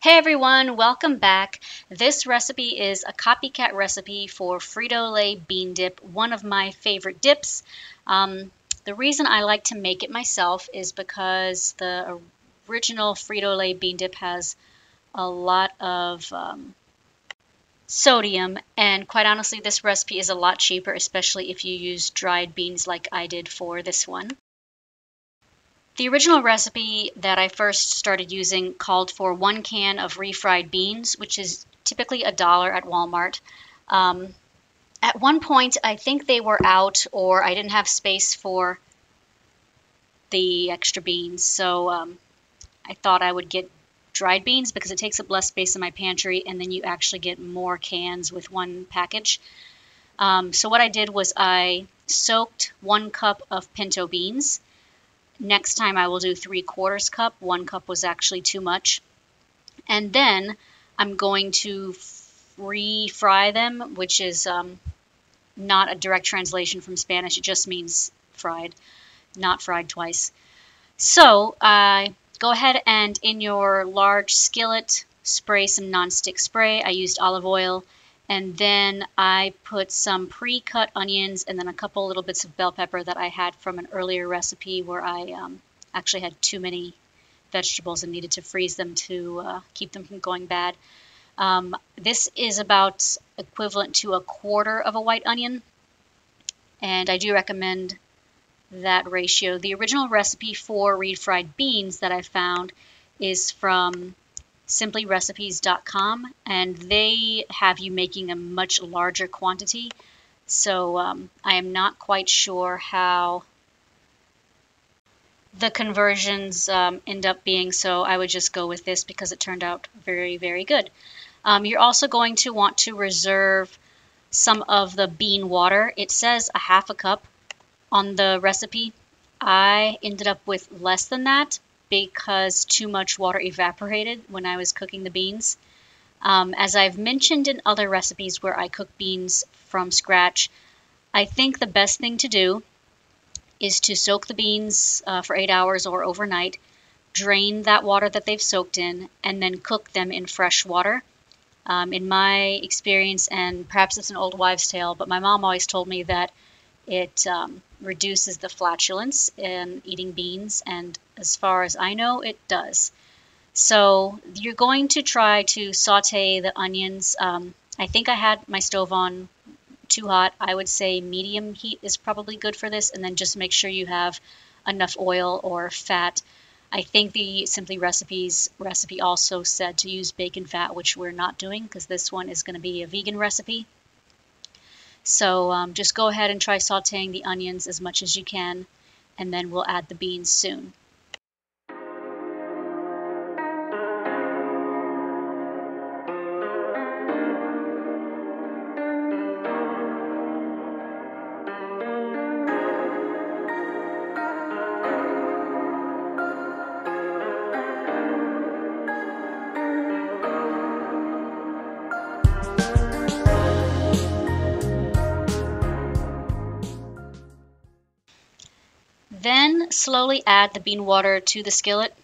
Hey everyone, welcome back. This recipe is a copycat recipe for Frito-Lay bean dip, one of my favorite dips. The reason I like to make it myself is because the original Frito-Lay bean dip has a lot of sodium, and quite honestly, this recipe is a lot cheaper, especially if you use dried beans like I did for this one. The original recipe that I first started using called for 1 can of refried beans, which is typically $1 at Walmart. At one point, I think they were out or I didn't have space for the extra beans, so I thought I would get dried beans because it takes up less space in my pantry and then you actually get more cans with one package. So what I did was I soaked 1 cup of pinto beans. Next time I will do 3/4 cup. 1 cup was actually too much. And then I'm going to refry them, which is not a direct translation from Spanish. It just means fried, not fried twice. So go ahead and in your large skillet, spray some nonstick spray. I used olive oil. And then I put some pre-cut onions and then a couple little bits of bell pepper that I had from an earlier recipe where I actually had too many vegetables and needed to freeze them to keep them from going bad. This is about equivalent to 1/4 of a white onion, and I do recommend that ratio. The original recipe for refried beans that I found is from simplyrecipes.com, and they have you making a much larger quantity, so I am not quite sure how the conversions end up being, so I would just go with this because it turned out very, very good. You're also going to want to reserve some of the bean water. It says 1/2 cup on the recipe. I ended up with less than that because too much water evaporated when I was cooking the beans. As I've mentioned in other recipes where I cook beans from scratch, I think the best thing to do is to soak the beans for 8 hours or overnight, drain that water that they've soaked in, and then cook them in fresh water. In my experience, and perhaps it's an old wives' tale, but my mom always told me that it reduces the flatulence in eating beans, and as far as I know, it does. So you're going to try to saute the onions. I think I had my stove on too hot. I would say medium heat is probably good for this, and then just make sure you have enough oil or fat. I think the Simply Recipes recipe also said to use bacon fat, which we're not doing because this one is going to be a vegan recipe. So just go ahead and try sauteing the onions as much as you can, and then we'll add the beans soon. Then slowly add the bean water to the skillet.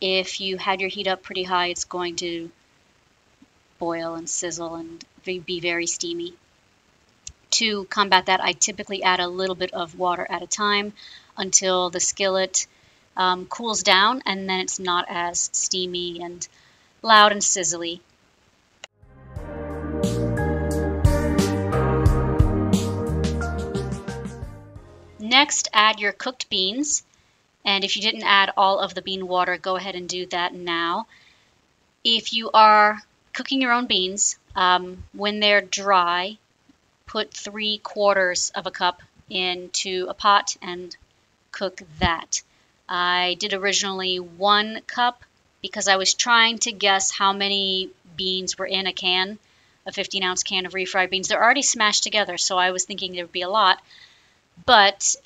If you had your heat up pretty high, it's going to boil and sizzle and be very steamy. To combat that, I typically add a little bit of water at a time until the skillet cools down, and then it's not as steamy and loud and sizzly. Next, add your cooked beans, and if you didn't add all of the bean water, go ahead and do that now. If you are cooking your own beans, when they're dry, put 3/4 of a cup into a pot and cook that. I did originally 1 cup because I was trying to guess how many beans were in a can, a 15-ounce can of refried beans. They're already smashed together, so I was thinking there would be a lot. But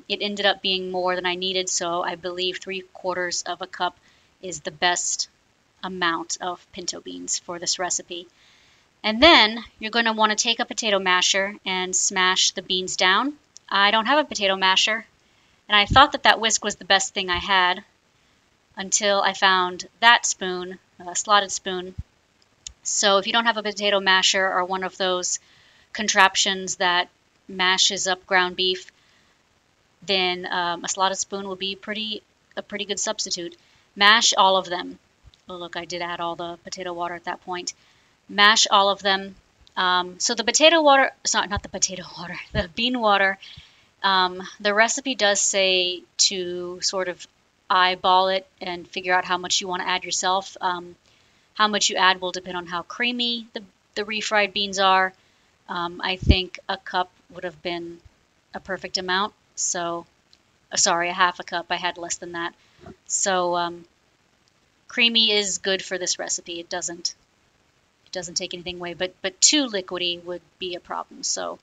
it ended up being more than I needed, so I believe 3/4 of a cup is the best amount of pinto beans for this recipe. And then you're going to want to take a potato masher and smash the beans down. I don't have a potato masher, and I thought that whisk was the best thing I had until I found that spoon slotted spoon. So if you don't have a potato masher or one of those contraptions that mashes up ground beef, then a slotted spoon will be a pretty good substitute. Mash all of them. Oh, look, I did add all the potato water at that point. Mash all of them. So the potato water, sorry, not the potato water, the bean water, the recipe does say to sort of eyeball it and figure out how much you want to add yourself. How much you add will depend on how creamy the refried beans are. I think a cup would have been a perfect amount. So, sorry, a half a cup. I had less than that. So, creamy is good for this recipe. It doesn't take anything away. But too liquidy would be a problem. So,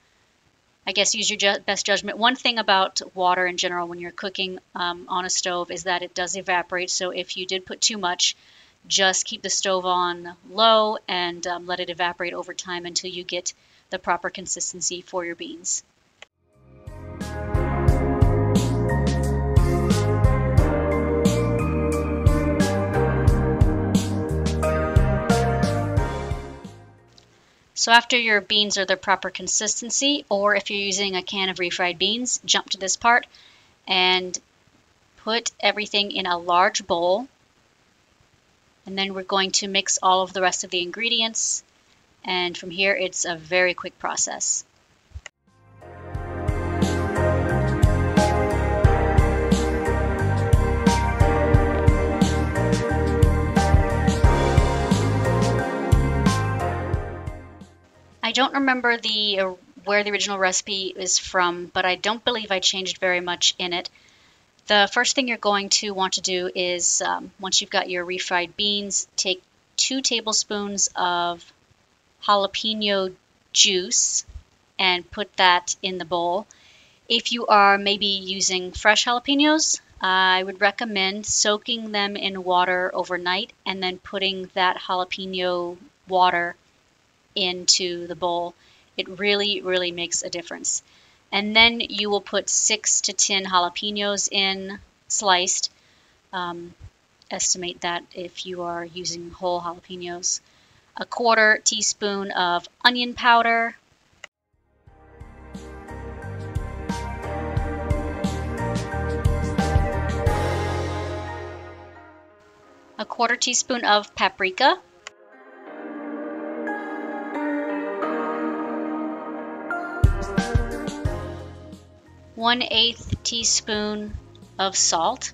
I guess use your best judgment. One thing about water in general when you're cooking on a stove is that it does evaporate. So if you did put too much, just keep the stove on low and let it evaporate over time until you get the proper consistency for your beans. So after your beans are the proper consistency, or if you're using a can of refried beans, jump to this part and put everything in a large bowl. And then we're going to mix all of the rest of the ingredients. And from here, it's a very quick process. I don't remember where the original recipe is from, but I don't believe I changed very much in it. The first thing you're going to want to do is, once you've got your refried beans, take 2 tablespoons of jalapeno juice and put that in the bowl. If you are maybe using fresh jalapenos, I would recommend soaking them in water overnight and then putting that jalapeno water into the bowl. It really, really makes a difference. And then you will put 6 to 10 jalapenos in, sliced. Estimate that if you are using whole jalapenos. A 1/4 teaspoon of onion powder. A 1/4 teaspoon of paprika. 1/8 teaspoon of salt.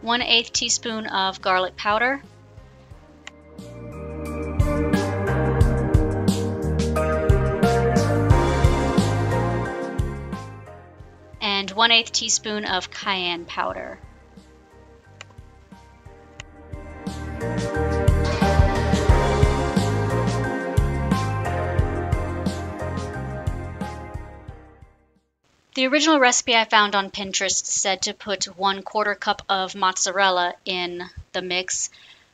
1/8 teaspoon of garlic powder. And 1/8 teaspoon of cayenne powder. The original recipe I found on Pinterest said to put 1/4 cup of mozzarella in the mix.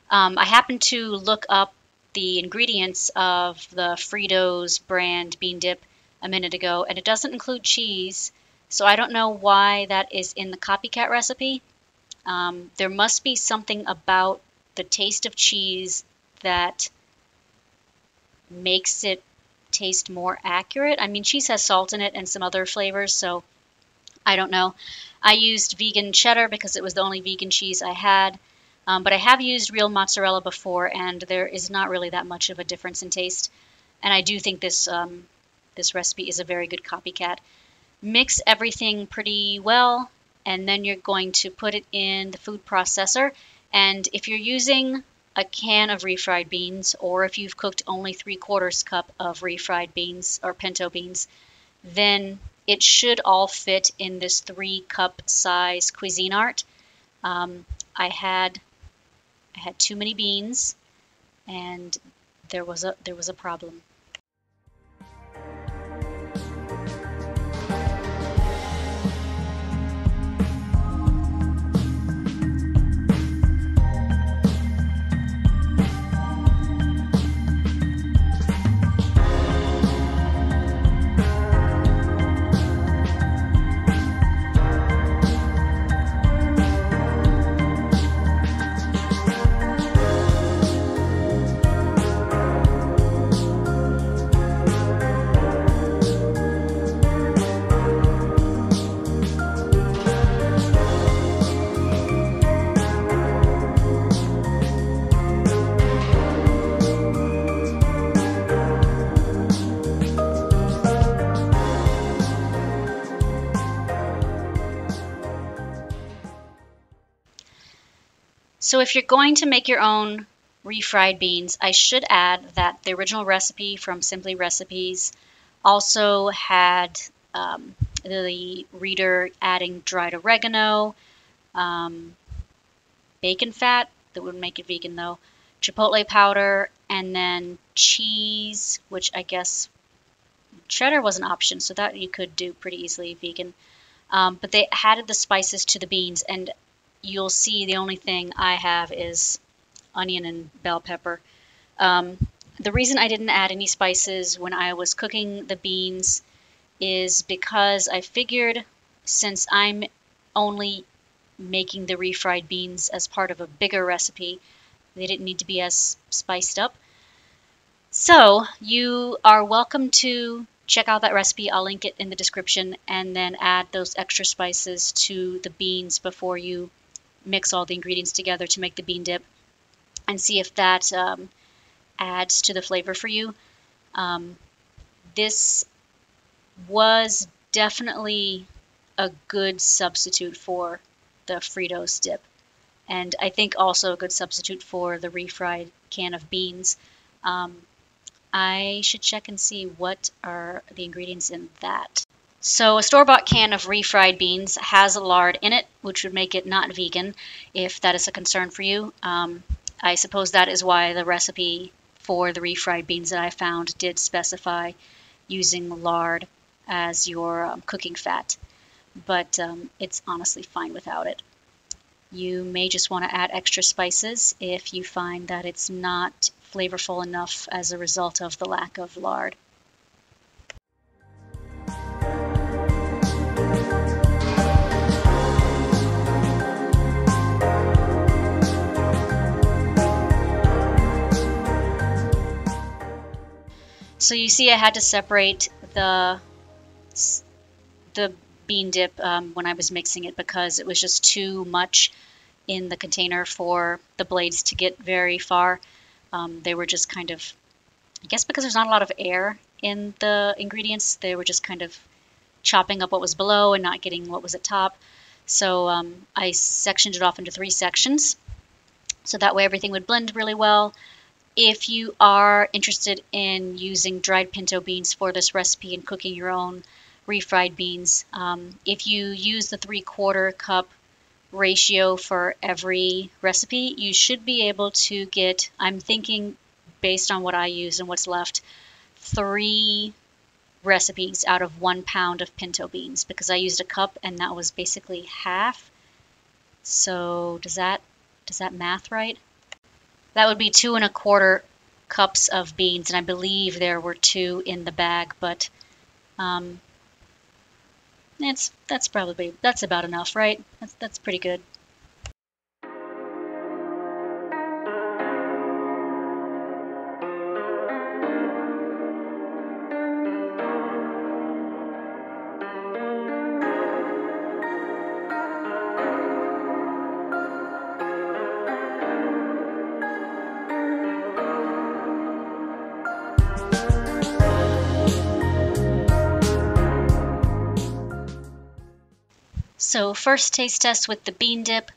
I happened to look up the ingredients of the Frito's brand bean dip a minute ago, and it doesn't include cheese, so I don't know why that is in the Copycat recipe. There must be something about the taste of cheese that makes it taste more accurate. I mean, cheese has salt in it and some other flavors, so I don't know. I used vegan cheddar because it was the only vegan cheese I had, but I have used real mozzarella before, and there is not really that much of a difference in taste. And I do think this recipe is a very good copycat. Mix everything pretty well, and then you're going to put it in the food processor. And if you're using a can of refried beans, or if you've cooked only 3/4 cup of refried beans or pinto beans, then it should all fit in this 3-cup size Cuisinart. I had too many beans, and there was a problem. So if you're going to make your own refried beans, I should add that the original recipe from Simply Recipes also had the reader adding dried oregano, bacon fat, that would make it vegan though, chipotle powder, and then cheese, which I guess cheddar was an option, so that you could do pretty easily vegan. But they added the spices to the beans, and you'll see the only thing I have is onion and bell pepper. The reason I didn't add any spices when I was cooking the beans is because I figured, since I'm only making the refried beans as part of a bigger recipe, they didn't need to be as spiced up. So you are welcome to check out that recipe. I'll link it in the description, and then add those extra spices to the beans before you mix all the ingredients together to make the bean dip, and see if that adds to the flavor for you. This was definitely a good substitute for the Fritos dip, and I think also a good substitute for the refried can of beans. I should check and see what are the ingredients in that. So a store-bought can of refried beans has lard in it, which would make it not vegan if that is a concern for you. I suppose that is why the recipe for the refried beans that I found did specify using lard as your cooking fat, but it's honestly fine without it. You may just want to add extra spices if you find that it's not flavorful enough as a result of the lack of lard. So you see I had to separate the bean dip when I was mixing it, because it was just too much in the container for the blades to get very far. They were just kind of, I guess because there's not a lot of air in the ingredients, they were just kind of chopping up what was below and not getting what was at top. So I sectioned it off into 3 sections, so that way everything would blend really well. If you are interested in using dried pinto beans for this recipe and cooking your own refried beans, if you use the 3/4 cup ratio for every recipe, you should be able to get, I'm thinking based on what I use and what's left, 3 recipes out of 1 pound of pinto beans, because I used a cup and that was basically half. So does that math right? That would be 2 1/4 cups of beans, and I believe there were 2 in the bag, but that's about enough, right? That's pretty good. So first taste test with the bean dip.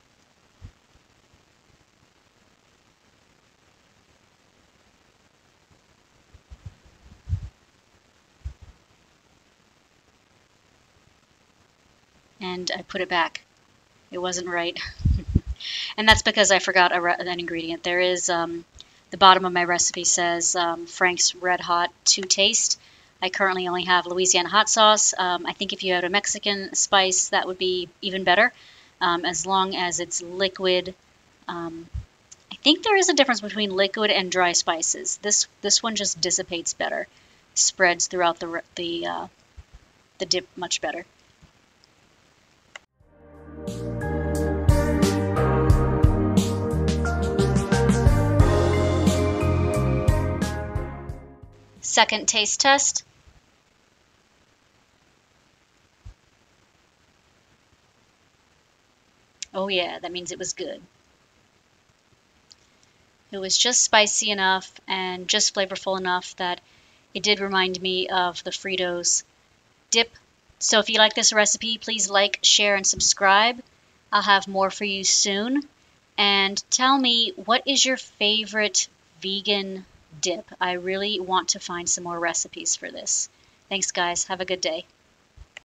And I put it back. It wasn't right. And that's because I forgot an ingredient. There is, the bottom of my recipe says Frank's Red Hot to taste. I currently only have Louisiana hot sauce. I think if you had a Mexican spice, that would be even better, as long as it's liquid. I think there is a difference between liquid and dry spices. This one just dissipates better, spreads throughout the dip much better. Second taste test. Oh yeah, that means it was good. It was just spicy enough and just flavorful enough that it did remind me of the Fritos dip. So if you like this recipe, please like, share, and subscribe. I'll have more for you soon. and tell me, what is your favorite vegan dip? I really want to find some more recipes for this. Thanks, guys. Have a good day.